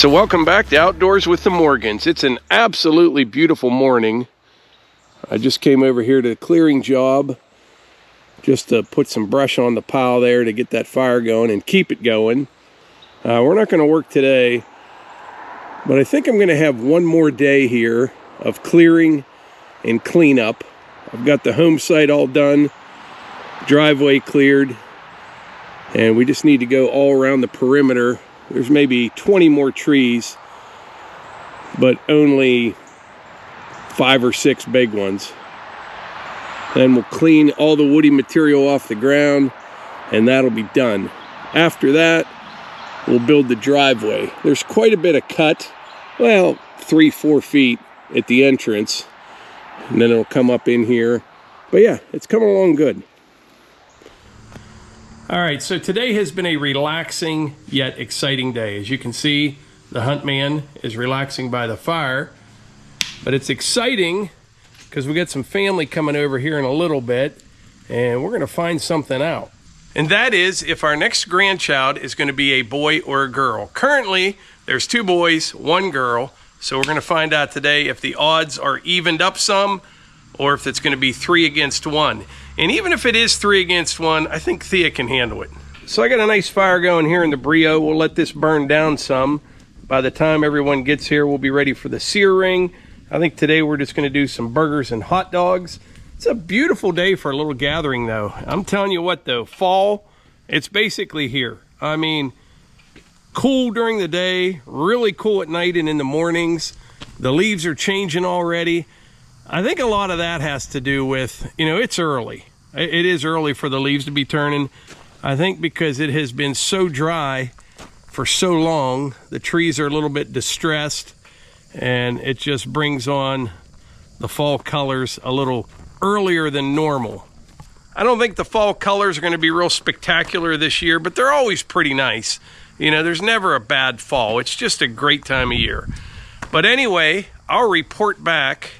So welcome back to Outdoors with the Morgans. It's an absolutely beautiful morning. I just came over here to the clearing job just to put some brush on the pile there to get that fire going and keep it going. We're not going to work today, but I think I'm going to have one more day here of clearing and cleanup. I've got the home site all done, driveway cleared, and we just need to go all around the perimeter. There's maybe 20 more trees, but only 5 or 6 big ones. Then we'll clean all the woody material off the ground, and that'll be done. After that, we'll build the driveway. There's quite a bit of cut, well, 3-4 feet at the entrance, and then it'll come up in here. But yeah, it's coming along good. All right, so today has been a relaxing yet exciting day. As you can see, the hunt man is relaxing by the fire, but it's exciting because we got some family coming over here in a little bit, and we're gonna find something out. And that is if our next grandchild is gonna be a boy or a girl. Currently, there's 2 boys, 1 girl, so we're gonna find out today if the odds are evened up some, or if it's gonna be 3 against 1. And even if it is 3 against 1, I think Thea can handle it. So I got a nice fire going here in the Brio. We'll let this burn down some. By the time everyone gets here, we'll be ready for the sear ring. I think today we're just gonna do some burgers and hot dogs. It's a beautiful day for a little gathering though. I'm telling you what though, fall, it's basically here. I mean, cool during the day, really cool at night and in the mornings. The leaves are changing already. I think a lot of that has to do with, you know, it's early. It is early for the leaves to be turning. I think because it has been so dry for so long, the trees are a little bit distressed, and it just brings on the fall colors a little earlier than normal. I don't think the fall colors are going to be real spectacular this year, but they're always pretty nice. You know, there's never a bad fall. It's just a great time of year. But anyway, I'll report back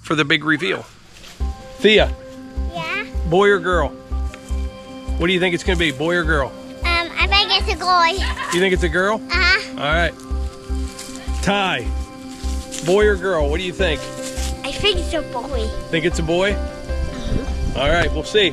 for the big reveal. Thea. Yeah? Boy or girl? What do you think it's gonna be, boy or girl? I think it's a boy. You think it's a girl? Uh-huh. All right. Ty, boy or girl, what do you think? I think it's a boy. Think it's a boy? All right, we'll see.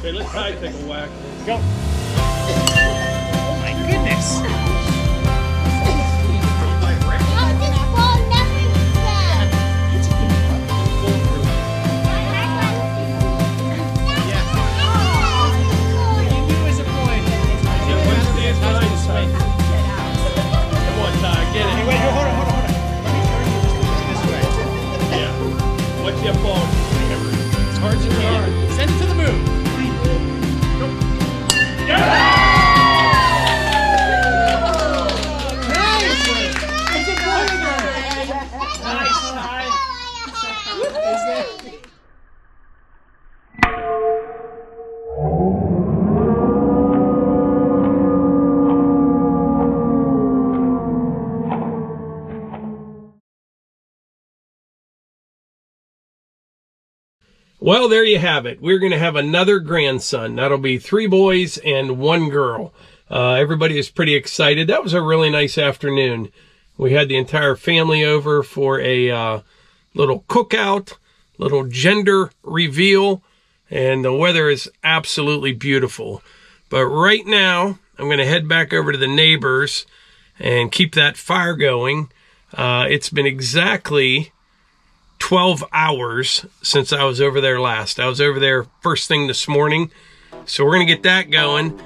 Okay, let's try to take a whack. Go. Oh my goodness. Well, there you have it. We're going to have another grandson. That'll be 3 boys and 1 girl. Everybody is pretty excited. That was a really nice afternoon. We had the entire family over for a little cookout, little gender reveal, and the weather is absolutely beautiful. But right now, I'm going to head back over to the neighbors and keep that fire going. It's been exactly 12 hours since I was over there last. I was over there first thing this morning. So we're going to get that going.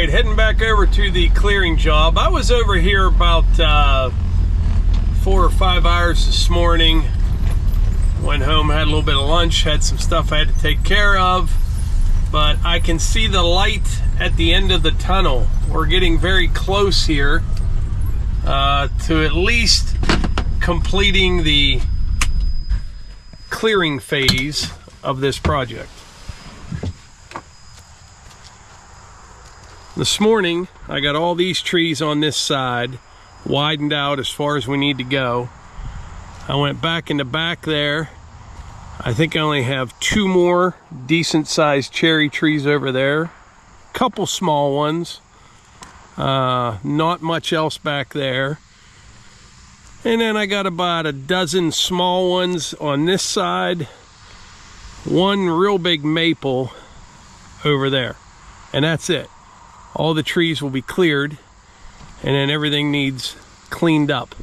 Heading back over to the clearing job. I was over here about 4 or 5 hours this morning. Went home, had a little bit of lunch, had some stuff I had to take care of, but I can see the light at the end of the tunnel. We're getting very close here to at least completing the clearing phase of this project. This morning, I got all these trees on this side widened out as far as we need to go. I went back in the back there. I think I only have 2 more decent sized cherry trees over there. Couple small ones. Not much else back there. And then I got about a dozen small ones on this side. 1 real big maple over there. And that's it. All the trees will be cleared, and then everything needs cleaned up.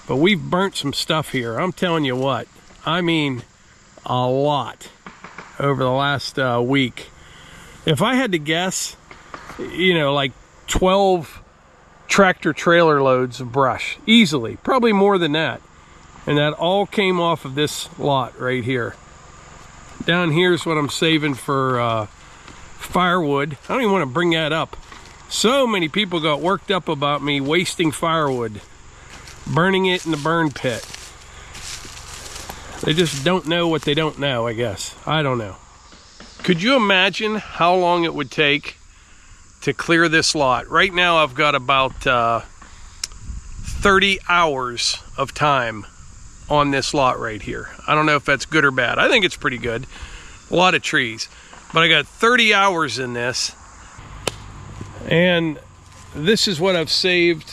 But we've burnt some stuff here. I'm telling you what, I mean a lot over the last week. If I had to guess, you know, like 12 tractor trailer loads of brush, easily, probably more than that. And that all came off of this lot right here. Down here's what I'm saving for firewood. I don't even want to bring that up. So many people got worked up about me wasting firewood, burning it in the burn pit. They just don't know what they don't know, I guess. I don't know. Could you imagine how long it would take to clear this lot? Right now I've got about 30 hours of time on this lot right here. I don't know if that's good or bad. I think it's pretty good. A lot of trees. But I got 30 hours in this. And this is what I've saved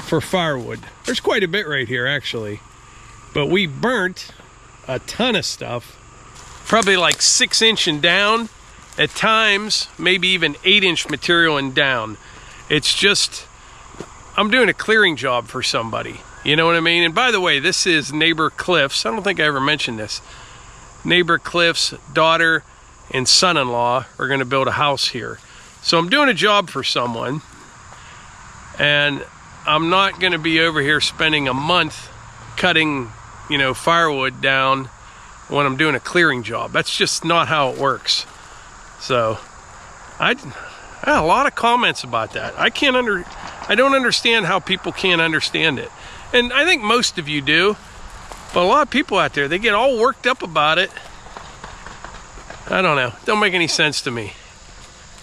for firewood. There's quite a bit right here, actually. But we burnt a ton of stuff. Probably like 6-inch and down. At times, maybe even 8-inch material and down. It's just, I'm doing a clearing job for somebody. You know what I mean? And by the way, this is neighbor Cliff's. I don't think I ever mentioned this. Neighbor Cliff's daughter and son-in-law are going to build a house here. So I'm doing a job for someone. And I'm not going to be over here spending a month cutting, you know, firewood down when I'm doing a clearing job. That's just not how it works. So I had a lot of comments about that. I don't understand how people can't understand it. And I think most of you do. But a lot of people out there, they get all worked up about it. I don't know. It don't make any sense to me.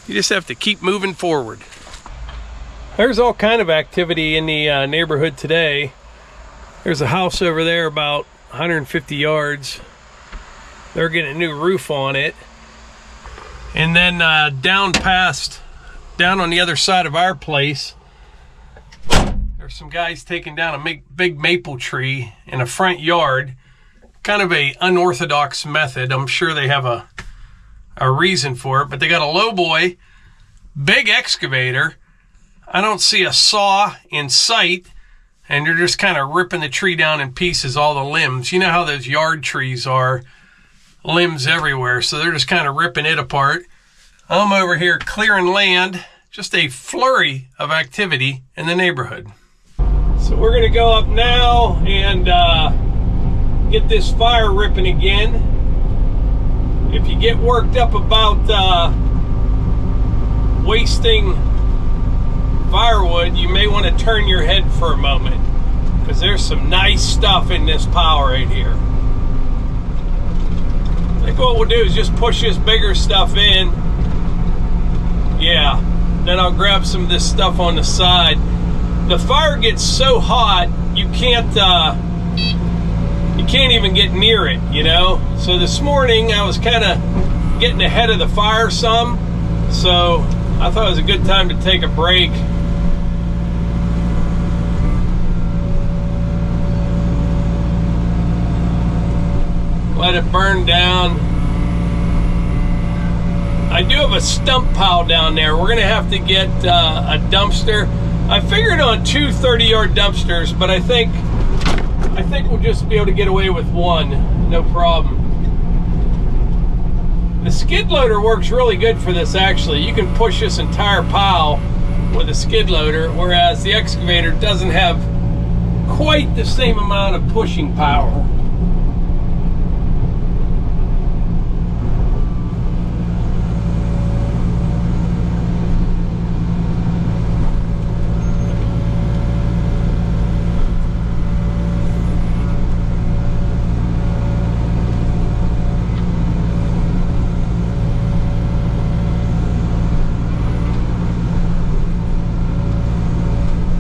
You just have to keep moving forward. There's all kind of activity in the neighborhood today. There's a house over there about 150 yards. They're getting a new roof on it. And then down on the other side of our place, there's some guys taking down a big maple tree in a front yard. Kind of a unorthodox method. I'm sure they have a reason for it, but they got a lowboy, big excavator. I don't see a saw in sight, and they're just kind of ripping the tree down in pieces, all the limbs. You know how those yard trees are, limbs everywhere, so they're just kind of ripping it apart. I'm over here clearing land, just a flurry of activity in the neighborhood. So we're gonna go up now and get this fire ripping again. If you get worked up about wasting firewood, you may want to turn your head for a moment, because there's some nice stuff in this pile right here. I think what we'll do is just push this bigger stuff in. Yeah, then I'll grab some of this stuff on the side. The fire gets so hot you can't even get near it, you know. So this morning I was kind of getting ahead of the fire some, so I thought it was a good time to take a break. Let it burn down. I do have a stump pile down there. We're gonna have to get a dumpster. I figured on 2 30-yard dumpsters, but I think we'll just be able to get away with one, no problem. The skid loader works really good for this, actually. You can push this entire pile with a skid loader, whereas the excavator doesn't have quite the same amount of pushing power.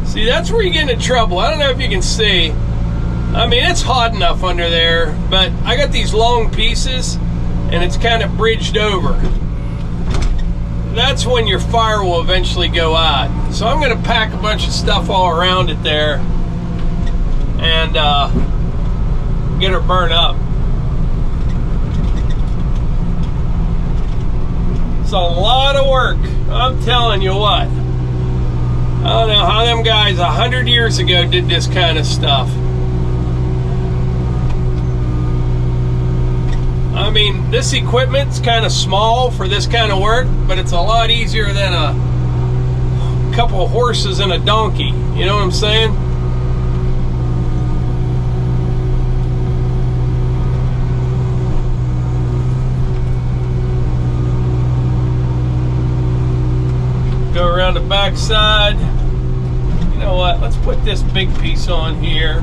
See, that's where you get into trouble. I don't know if you can see. I mean, it's hot enough under there, but I got these long pieces and it's kind of bridged over. That's when your fire will eventually go out. So I'm going to pack a bunch of stuff all around it there and get her burned up. It's a lot of work. I'm telling you what. I don't know how them guys 100 years ago did this kind of stuff. I mean, this equipment's kind of small for this kind of work, but it's a lot easier than a couple of horses and a donkey. You know what I'm saying? Go around the back side. You know what? Let's put this big piece on here.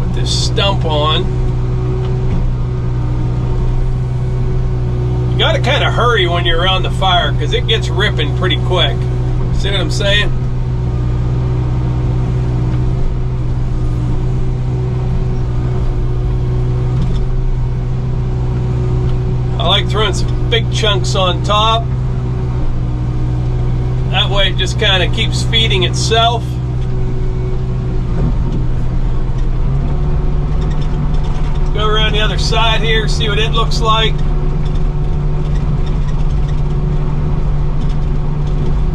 Put this stump on. You gotta kind of hurry when you're around the fire because it gets ripping pretty quick. See what I'm saying? I like throwing some big chunks on top. That way it just kind of keeps feeding itself. Go around the other side here, see what it looks like.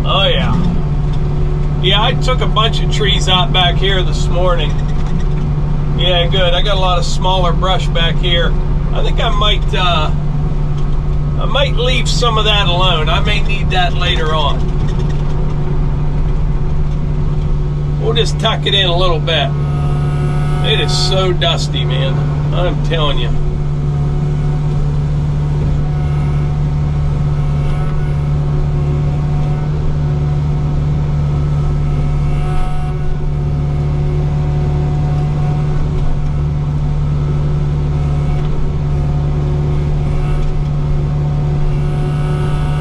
Oh yeah. Yeah, I took a bunch of trees out back here this morning. Yeah, good. I got a lot of smaller brush back here. I think I might leave some of that alone. I may need that later on. We'll just tuck it in a little bit. It is so dusty, man. I'm telling you.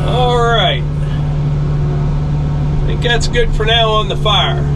All right. I think that's good for now on the fire.